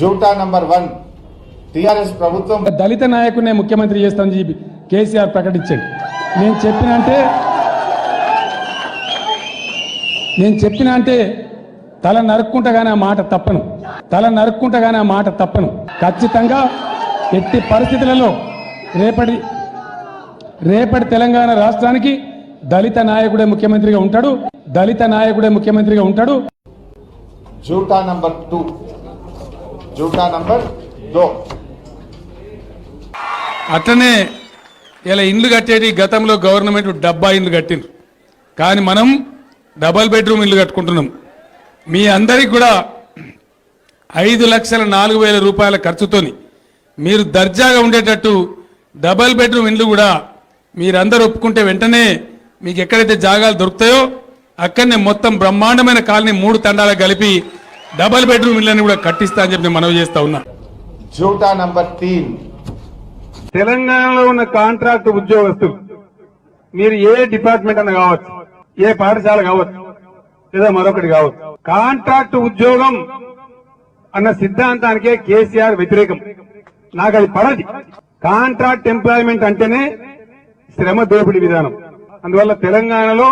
జూటా number 1 TRS ప్రభుత్వం దళిత నాయకుడినే ముఖ్యమంత్రి చేస్తామని చెప్పి కేసీఆర్ ప్రకటించాడు. నేను చెప్పిన అంటే తల నరుక్కుంటగానే ఆ మాట తప్పను. ఖచ్చితంగా ఎట్టి పరిస్థితులలో రేపటి తెలంగాణ రాష్ట్రానికి దళిత నాయకుడే ముఖ్యమంత్రిగా ఉంటాడు. జూటా నంబర్ 2 అట్లనే ఇలా ఇండ్లు కట్టేది గతంలో గవర్నమెంట్ డబ్బా ఇండ్లు కట్టిండ్రు, కానీ మనం డబల్ బెడ్రూమ్ ఇల్లు కట్టుకుంటున్నాం. మీ అందరికి కూడా 5,04,000 రూపాయల ఖర్చుతోని మీరు దర్జాగా ఉండేటట్టు డబల్ బెడ్రూమ్ ఇండ్లు కూడా మీరందరూ ఒప్పుకుంటే వెంటనే మీకు ఎక్కడైతే జాగాలు దొరుకుతాయో అక్కడనే మొత్తం బ్రహ్మాండమైన కాలనీ 3 తండాలకు కలిపి డబల్ బెడ్రూమ్ ఇళ్ళని కూడా కట్టిస్తా అని చెప్పి మనవి చేస్తా ఉన్నా. జూటా నంబర్ 3 తెలంగాణలో ఉన్న కాంట్రాక్ట్ ఉద్యోగస్తులు మీరు ఏ డిపార్ట్మెంట్ అన్న కావచ్చు, ఏ పాఠశాల కావచ్చు, లేదా మరొకటి కావచ్చు, కాంట్రాక్ట్ ఉద్యోగం అన్న సిద్ధాంతానికే కేసీఆర్ వ్యతిరేకం. నాకు అది పడది. కాంట్రాక్ట్ ఎంప్లాయ్మెంట్ అంటేనే శ్రమ దోపిడీ విధానం. అందువల్ల తెలంగాణలో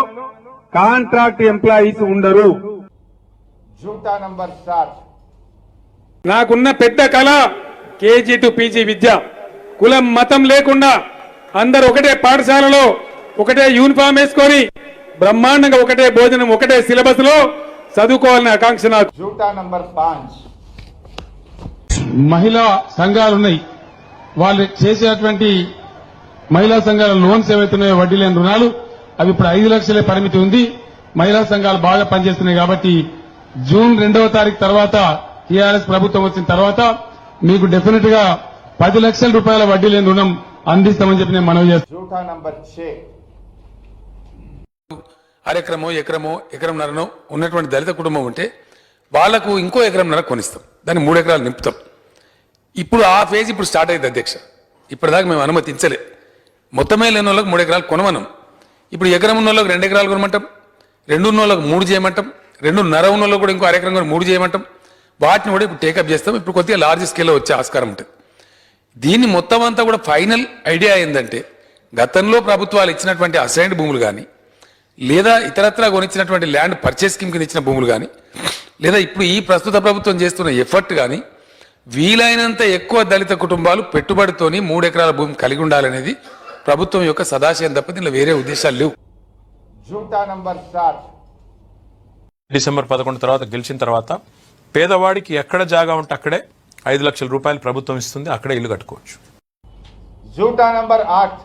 కాంట్రాక్ట్ ఎంప్లాయీస్ ఉండరు. జూటా నంబర్ 7 నాకున్న పెద్ద కళ కేజీ టు పీజీ విద్య, కులం మతం లేకుండా అందరు ఒకటే పాఠశాలలో ఒకటే యూనిఫామ్ వేసుకొని బ్రహ్మాండంగా ఒకటే భోజనం ఒకటే సిలబస్ లో చదువుకోవాలనే ఆకాంక్ష నాకు. జూటా నంబర్ 5 మహిళా సంఘాలు ఉన్నాయి, వాళ్ళు చేసేటువంటి మహిళా సంఘాల లోన్స్ ఏవైతున్నాయో వడ్డీ లేని రుణాలు అవి ఇప్పుడు 5 లక్షలే పరిమితి ఉంది. మహిళా సంఘాలు బాగా పనిచేస్తున్నాయి కాబట్టి జూన్ 2వ తారీఖు తర్వాత టీఆర్ఎస్ ప్రభుత్వం వచ్చిన తర్వాత మీకు డెఫినెట్ గా 10 లక్షల రూపాయల వడ్డీ లేని రుణం అందిస్తామని చెప్పి నేను మనవి చేస్తాను. జూటా నంబర్ 6 ఎకరంన్నరనో ఉన్నటువంటి దళిత కుటుంబం ఉంటే వాళ్లకు ఇంకో ఎకరంన్నర కొనిస్తాం, దాన్ని 3 ఎకరాలు నింపుతాం. ఇప్పుడు ఆ ఫేజ్ ఇప్పుడు స్టార్ట్ అయింది అధ్యక్ష. ఇప్పటిదాకా మేము అనుమతించలే. మొత్తమే లేని వాళ్ళకి 3 ఎకరాలు కొనమనం. ఇప్పుడు ఎకరం ఉన్న వాళ్ళకి 2 ఎకరాలు కొనమంటాం, 2 ఉన్న వాళ్ళకి 3 చేయమంటాం, 2.5 ఉన్న వాళ్ళకి కూడా ఇంకో అరెకరం కూడా 3 చేయమంటాం. వాటిని కూడా ఇప్పుడు టేకప్ చేస్తాం. ఇప్పుడు కొద్దిగా లార్జ్ స్కేల్లో వచ్చే ఆస్కారం ఉంటుంది. దీన్ని మొత్తం అంతా కూడా ఫైనల్ ఐడియా ఏంటంటే గతంలో ప్రభుత్వాలు ఇచ్చినటువంటి అసైన్డ్ భూములు కానీ, లేదా ఇతరత్రా కొనిచ్చినటువంటి ల్యాండ్ పర్చేస్ స్కీమ్ కింద ఇచ్చిన భూములు కానీ, లేదా ఇప్పుడు ఈ ప్రస్తుత ప్రభుత్వం చేస్తున్న ఎఫర్ట్ కానీ వీలైనంత ఎక్కువ దళిత కుటుంబాలు పెట్టుబడితోని 3 ఎకరాల భూమి కలిగి ఉండాలనేది ప్రభుత్వం యొక్క సదాశయం తప్ప దీనిలో వేరే ఉద్దేశాలు లేవు. జూటా నంబర్ 7 డిసెంబర్ 11 తర్వాత గెలిచిన తర్వాత పేదవాడికి ఎక్కడ జాగా ఉంటే అక్కడే 5 లక్షల రూపాయలు ప్రభుత్వం ఇస్తుంది, అక్కడే ఇల్లు కట్టుకోవచ్చు. జూటా నంబర్ 8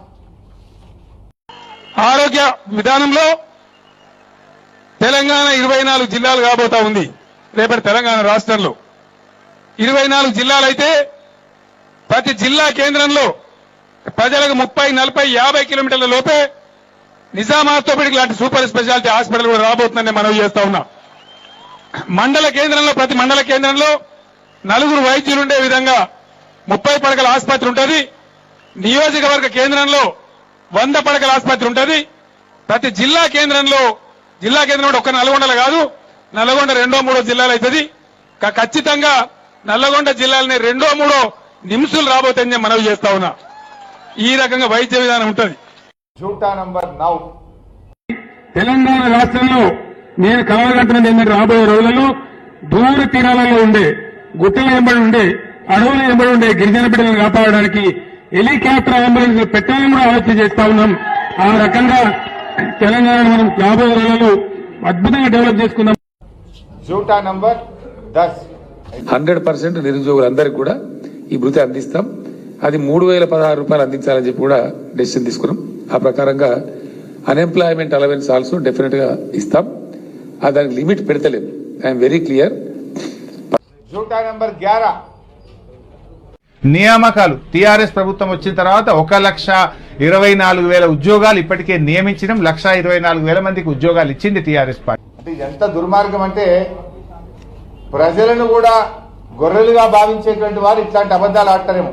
ఆరోగ్య విధానంలో తెలంగాణ 24 జిల్లాలు కాబోతా ఉంది. రేపటి తెలంగాణ రాష్ట్రంలో 24 జిల్లాలైతే ప్రతి జిల్లా కేంద్రంలో ప్రజలకు 30, 40, 50 కిలోమీటర్ల లోపే నిజాం ఆర్థోపెడిక్ లాంటి సూపర్ స్పెషాలిటీ హాస్పిటల్ కూడా రాబోతుందని మనవి చేస్తా ఉన్నా. మండల కేంద్రంలో ప్రతి మండల కేంద్రంలో 4 వైద్యులు ఉండే విధంగా 30 పడకల ఆసుపత్రి ఉంటుంది. నియోజకవర్గ కేంద్రంలో 100 పడకల ఆసుపత్రి ఉంటుంది. ప్రతి జిల్లా కేంద్రంలో ఒక్క నల్గొండలో కాదు, నల్గొండ 2వ, 3వ జిల్లాలు అవుతుంది. ఖచ్చితంగా నల్లగొండ జిల్లాలని 2వ, 3వ నిమ్సులు రాబోతుందని మనవి చేస్తా ఉన్నా. ఈ రకంగా వైద్య విధానం ఉంటుంది. జూటా నంబర్ 9 తెలంగాణ రాష్ట్రంలో నేను కలవగంటున్నది ఏంటంటే రాబోయే రోజులలో దూర తీరాలలో ఉండే, గుట్టల వెంబడి ఉండే, అడవుల వెంబడి ఉండే గిరిజన బిడ్డలను కాపాడడానికి హెలికాప్టర్ అంబులెన్స్ పెట్టాలని కూడా ఆలోచన చేస్తా ఉన్నాం. ఆ రకంగా తెలంగాణ మనం రాబోయే రోజులలో అద్భుతంగా డెవలప్ చేసుకుందాం. జూటా నంబర్ 10 100% నిరుద్యోగులందరికీ కూడా ఈ భృతి అందిస్తాం. అది 3,016 రూపాయలు అందించాలని చెప్పి కూడా డెసిషన్ తీసుకున్నాం. ఆ ప్రకారంగా అన్ఎంప్లాయ్మెంట్ అలవెన్స్ ఆల్సో డెఫినెట్ గా ఇస్తాం. దానికి లిమిట్ పెడతలేదు. I'm very clear. జూటా నంబర్ 11 నియామకాలు టీఆర్ఎస్ ప్రభుత్వం వచ్చిన తర్వాత 1,24,000 ఉద్యోగాలు ఇప్పటికే నియమించడం, 1,24,000 మందికి ఉద్యోగాలు ఇచ్చింది టీఆర్ఎస్ పార్టీ. అంటే ఎంత దుర్మార్గం అంటే ప్రజలను కూడా గొర్రెలుగా భావించేటువంటి వారు ఇట్లాంటి అబద్ధాలు ఆడతారేమో.